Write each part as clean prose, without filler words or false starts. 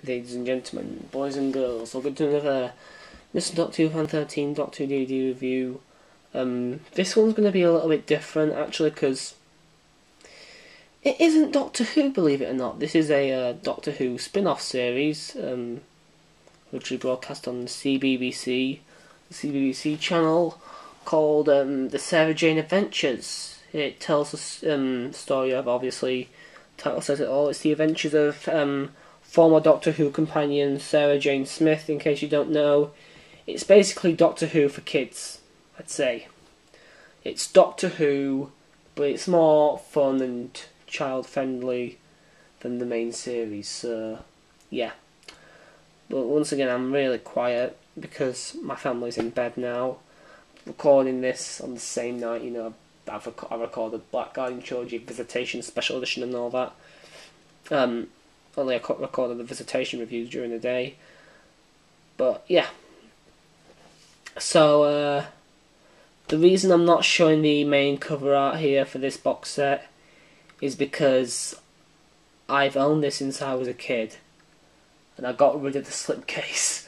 Ladies and gentlemen, boys and girls, welcome to another Mr. Doctor Who Fan 13 Doctor Who DVD review. This one's going to be a little bit different, actually, because it isn't Doctor Who, believe it or not. This is a Doctor Who spin-off series, which we broadcast on the CBBC channel, called The Sarah Jane Adventures. It tells the story of, obviously, the title says it all, it's the adventures of former Doctor Who companion Sarah Jane Smith, in case you don't know. It's basically Doctor Who for kids, I'd say. It's Doctor Who, but it's more fun and child-friendly than the main series, so yeah. But once again, I'm really quiet because my family's in bed now. Recording this on the same night, you know, I recorded Black Guardian Trilogy Visitation Special Edition and all that. Only I recorded the Visitation reviews during the day. But yeah. So the reason I'm not showing the main cover art here for this box set is because I've owned this since I was a kid, and I got rid of the slipcase.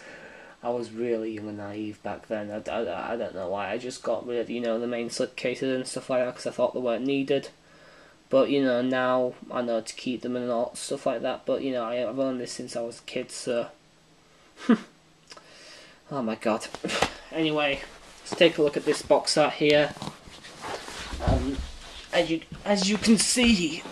I was really young and naive back then. I don't know why. I just got rid of, you know, the main slipcases and stuff like that because I thought they weren't needed. But, you know, now I know to keep them and all stuff like that. But, you know, I've owned this since I was a kid, so... Oh my god. Anyway, let's take a look at this box art here. As you can see,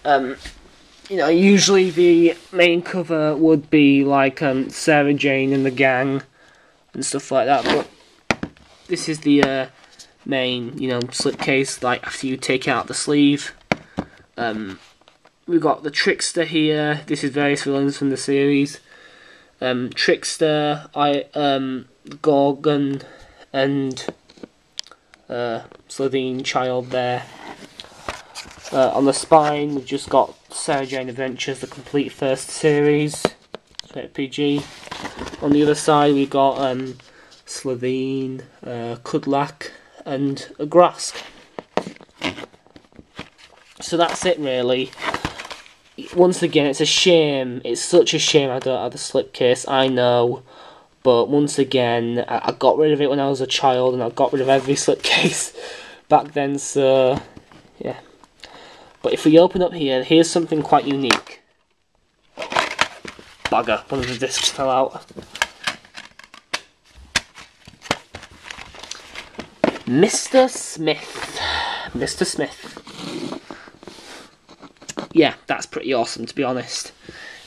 you know, usually the main cover would be like Sarah Jane and the gang and stuff like that, but this is the main, you know, slipcase, like after you take out the sleeve. We've got the Trickster here. This is various villains from the series. Trickster, Gorgon, and Slitheen Child there. On the spine, we've just got Sarah Jane Adventures, the complete first series, rated PG. On the other side, we've got Slitheen, Kudlak, and a Grask. So that's it, really. Once again, it's a shame. It's such a shame I don't have the slipcase, I know. But once again, I got rid of it when I was a child, and I got rid of every slipcase back then, so yeah. But if we open up here, here's something quite unique. Bugger, one of the discs fell out. Mr. Smith. Mr. Smith. Yeah, that's pretty awesome, to be honest.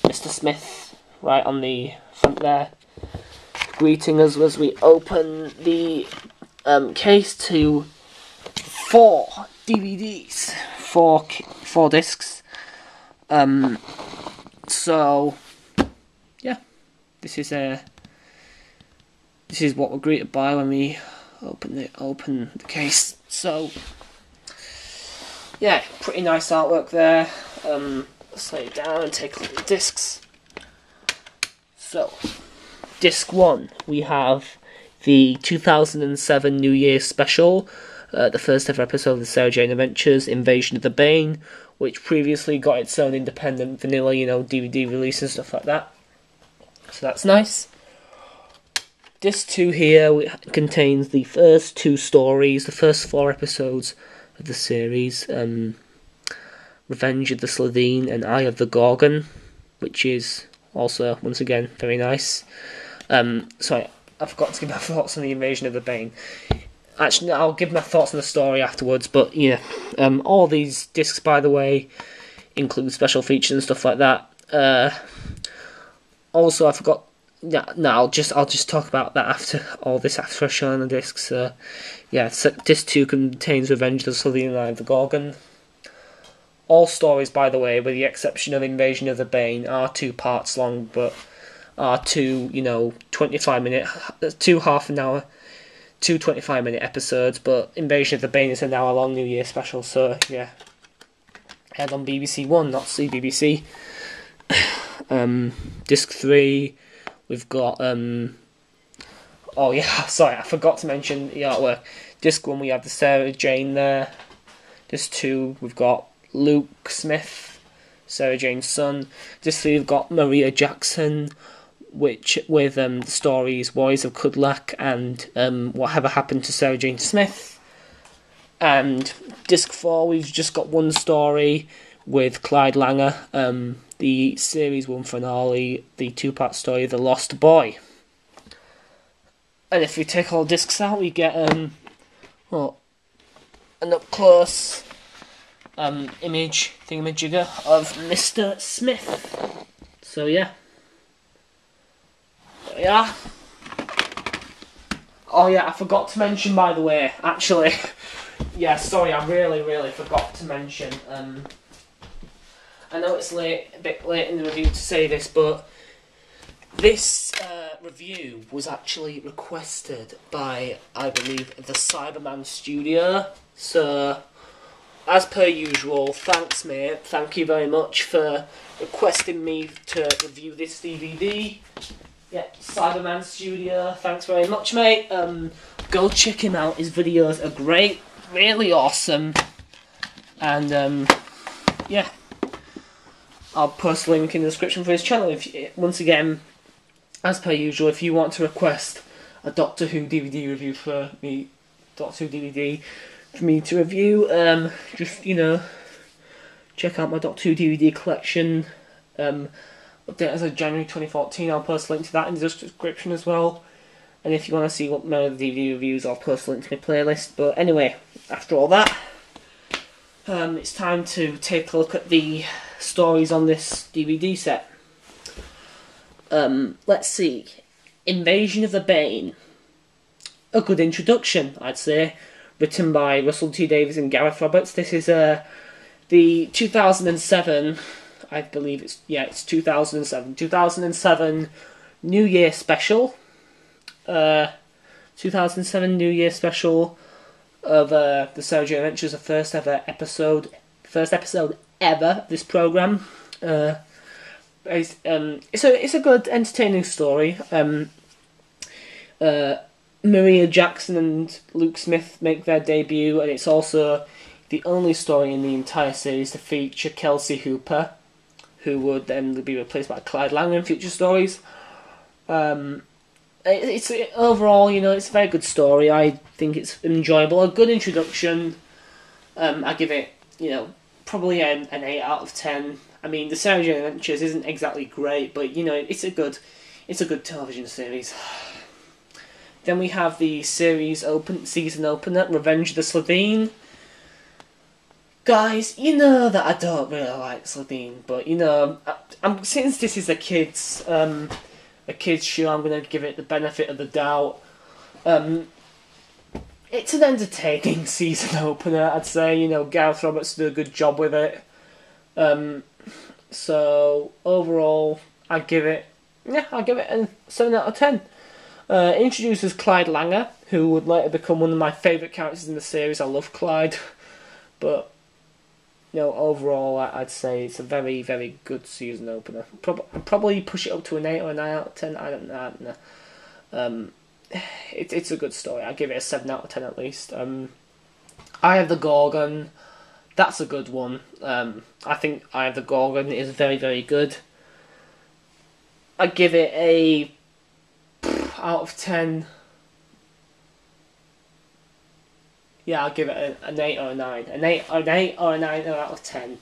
Mr. Smith, right on the front there, greeting us as we open the case to 4 DVDs, 4 discs. So yeah, this is what we're greeted by when we open the case. So yeah, pretty nice artwork there. Let's lay it down and take a look at the discs. So, disc 1, we have the 2007 New Year special, the first ever episode of the Sarah Jane Adventures, Invasion of the Bane, which previously got its own independent vanilla, you know, DVD release and stuff like that. So that's nice. Disc 2 here contains the first 2 stories, the first 4 episodes of the series, Revenge of the Slitheen and Eye of the Gorgon, which is also, once again, very nice. Sorry, I forgot to give my thoughts on the Invasion of the Bane. Actually, I'll give my thoughts on the story afterwards, but yeah, all these discs, by the way, include special features and stuff like that. Also, I forgot. Yeah, no, I'll just talk about that after all this, after I've shown the discs. Yeah, so disc 2 contains Revenge of the Slitheen and Eye of the Gorgon. All stories, by the way, with the exception of Invasion of the Bane, are 2 parts long, but are 2, you know, 25-minute, 2 half an hour, 2 25-minute episodes, but Invasion of the Bane is an hour-long New Year special, so yeah. Aired on BBC One, not CBBC. Disc 3, we've got, oh yeah, sorry, I forgot to mention the artwork. Disc 1, we have the Sarah Jane there. Disc 2, we've got Luke Smith, Sarah Jane's son. Disc 3 we've got Maria Jackson, which with the stories Warriors of Kudlak and Whatever Happened to Sarah Jane Smith. And Disc 4 we've just got one story with Clyde Langer, the Series 1 finale, the 2-part story The Lost Boy. And if we take all discs out, we get an up-close image thingamajigger of Mr. Smith. So yeah. Yeah. Oh yeah, I forgot to mention, by the way, actually, yeah, sorry, I really forgot to mention, I know it's a bit late in the review to say this, but this review was actually requested by, I believe, the Cybermanstudio. So, as per usual, thanks mate, thank you very much for requesting me to review this DVD. Yeah, Cybermanstudio, thanks very much mate. Go check him out, his videos are great, really awesome. And yeah, I'll post a link in the description for his channel. Once again, as per usual, if you want to request a Doctor Who DVD review for me, Doctor Who DVD for me to review, just, you know, check out my Doctor Who DVD collection. Update as of January 2014, I'll post a link to that in the description as well. And if you want to see what more of the DVD reviews, I'll post a link to my playlist. But anyway, after all that, it's time to take a look at the stories on this DVD set. Let's see. Invasion of the Bane. A good introduction, I'd say. Written by Russell T Davies and Gareth Roberts. This is the 2007, I believe it's 2007. 2007 New Year special. 2007 New Year special of the Sarah Jane Adventures, the first episode ever of this program. It's a good, entertaining story. Maria Jackson and Luke Smith make their debut, and it's also the only story in the entire series to feature Kelsey Hooper, who would then be replaced by Clyde Langer in future stories. It's overall, you know, it's a very good story. I think it's enjoyable, a good introduction. I give it, you know, probably an 8 out of 10. I mean, the Sarah Jane Adventures isn't exactly great, but you know, it's a good television series. Then we have the season opener, Revenge of the Slitheen. Guys, you know that I don't really like Slitheen, but you know, since this is a kids show, I'm going to give it the benefit of the doubt. It's an entertaining season opener, I'd say. You know, Gareth Roberts did a good job with it. So overall, I'll give it a 7 out of 10. Introduces Clyde Langer, who would later become one of my favourite characters in the series. I love Clyde, but you know, overall, I'd say it's a very, very good season opener. Probably push it up to an 8 or a 9 out of 10. I don't know. It's a good story. I give it a 7 out of 10 at least. Eye of the Gorgon. That's a good one. I think Eye of the Gorgon is very, very good. I give it a out of 10. Yeah, I'll give it an 8 or a 9. An 8 or a 9 out of 10.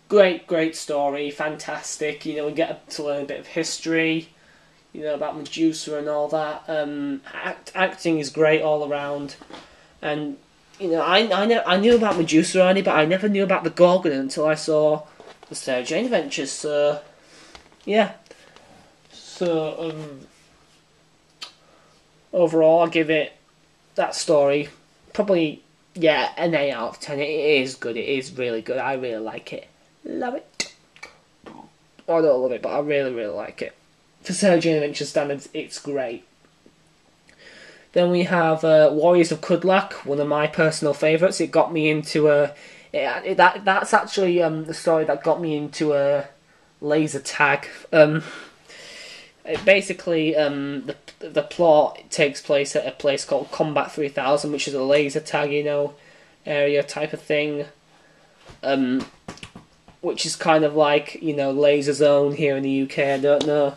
Great story, fantastic. You know, we get to learn a bit of history, you know, about Medusa and all that. Acting is great all around. And, you know, I knew about Medusa already, but I never knew about the Gorgon until I saw the Sarah Jane Adventures. So, yeah. So, overall, I'll give it, that story, probably, yeah, an 8 out of 10. It is good. It is really good. I really like it. Love it. I don't love it, but I really, really like it. For Sarah Jane Adventure standards, it's great. Then we have Warriors of Kudlak, one of my personal favourites. It got me into that's actually the story that got me into a laser tag. Basically, the plot takes place at a place called Combat 3000, which is a laser tag, you know, area type of thing. which is kind of like, you know, Laser Zone here in the UK. I don't know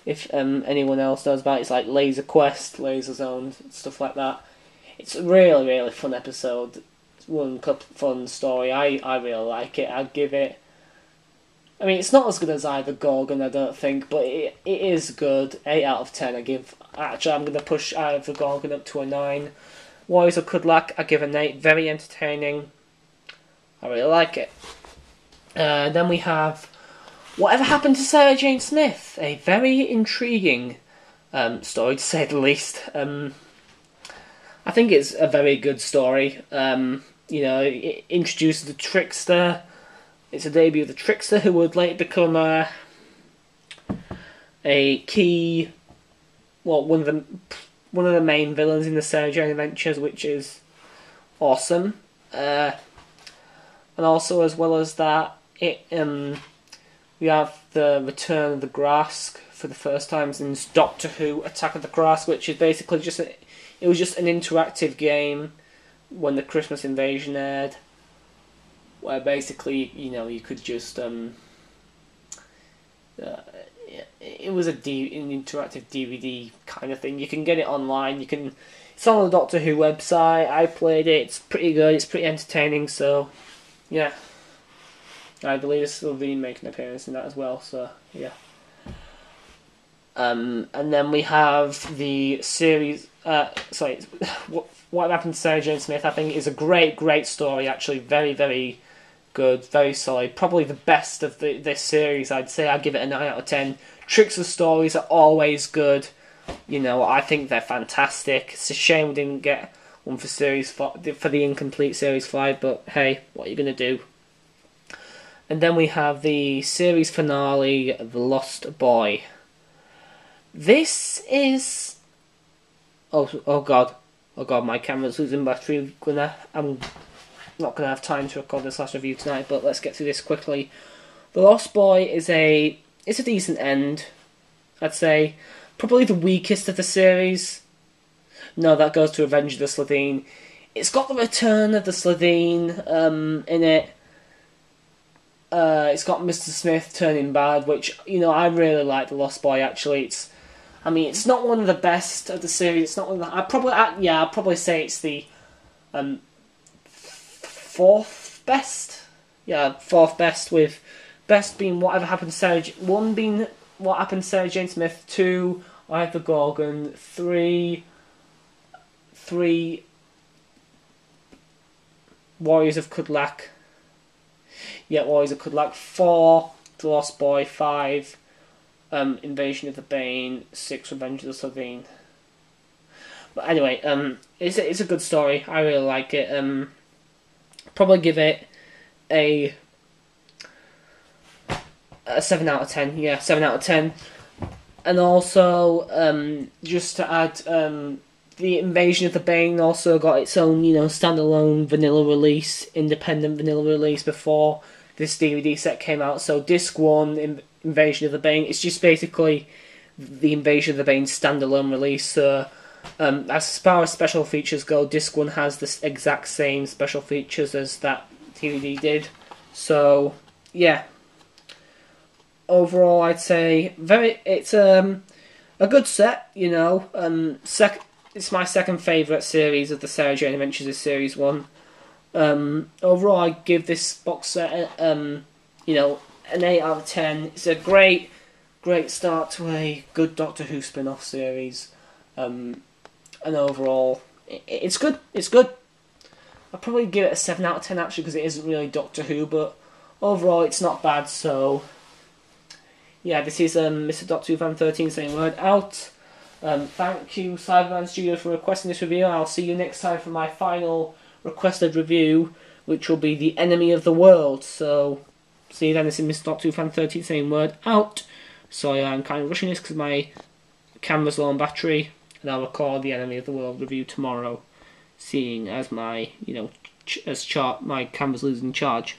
if anyone else knows about it. It's like Laser Quest, Laser Zone, stuff like that. It's a really, really fun episode. It's one fun story. I really like it. I'd give it... I mean, it's not as good as either Gorgon, I don't think, but it is good. 8 out of 10 I give... Actually, I'm going to push either Gorgon up to a 9. Warriors of Kudlak, I give an 8. Very entertaining. I really like it. Then we have Whatever Happened to Sarah Jane Smith? A very intriguing story, to say the least. I think it's a very good story. You know, it introduces the Trickster. It's a debut of the Trickster, who would later become a key, well, one of the main villains in the Sarah Jane Adventures, which is awesome. And also, as well as that, we have the return of the Grask for the first time since Doctor Who Attack of the Grask, which is basically it was just an interactive game when the Christmas Invasion aired, where basically, you know, you could just it was an interactive DVD kind of thing. You can get it online. It's on the Doctor Who website. I played it. It's pretty good. It's pretty entertaining. So, yeah, I believe Sylvine making an appearance in that as well. So, yeah. And then we have the series. What Happened to Sarah Jane Smith? I think is a great story. Actually, very, very good, very solid. Probably the best of this series. I'd say I'd give it a 9 out of 10. Trickster stories are always good. You know, I think they're fantastic. It's a shame we didn't get one for the incomplete series 5, but hey, what are you gonna do? And then we have the series finale, The Lost Boy. This is... Oh god, my camera's losing battery. I'm not gonna have time to record this last review tonight, but let's get through this quickly. The Lost Boy is a decent end, I'd say. Probably the weakest of the series. No, that goes to Revenge of the Slitheen. It's got the return of the Slitheen in it. It's got Mr. Smith turning bad, which, you know, I really like The Lost Boy, actually. It's not one of the best of the series. It's not one of the... I'd probably say it's the fourth best. Yeah, fourth best, with best being Whatever Happened to Sarah... 1 being What Happened to Sarah Jane Smith, 2, I Have the Gorgon, 3, Warriors of Kudlak. Yeah, Warriors of Kudlak. 4, The Lost Boy. 5, Invasion of the Bane. 6, Revenge of the Slitheen. But anyway, it's a good story. I really like it. Probably give it a 7 out of 10. Yeah, 7 out of 10. And also, just to add, the Invasion of the Bane also got its own, you know, standalone vanilla release, independent vanilla release before this DVD set came out. So Disc 1, Invasion of the Bane, it's just basically the Invasion of the Bane standalone release. So, as far as special features go, Disc 1 has the exact same special features as that DVD did. So, yeah. Overall, I'd say it's a good set, you know. It's my second favourite series of the Sarah Jane Adventures, is Series 1. Overall, I give this box set, you know, an 8 out of 10. It's a great start to a good Doctor Who spin-off series. And overall, it's good. It's good. I'd probably give it a 7 out of 10, actually, because it isn't really Doctor Who, but overall, it's not bad, so... Yeah, this is Mr. Doctor Who Fan 13 saying word out. Thank you, Cybermanstudio, for requesting this review. I'll see you next time for my final requested review, which will be The Enemy of the World. So, see you then. This is Mr. Doctor Who Fan 13 saying word out. Sorry, I'm kind of rushing this because my camera's low on battery, and I'll record The Enemy of the World review tomorrow, seeing as my, you know, my camera's losing charge.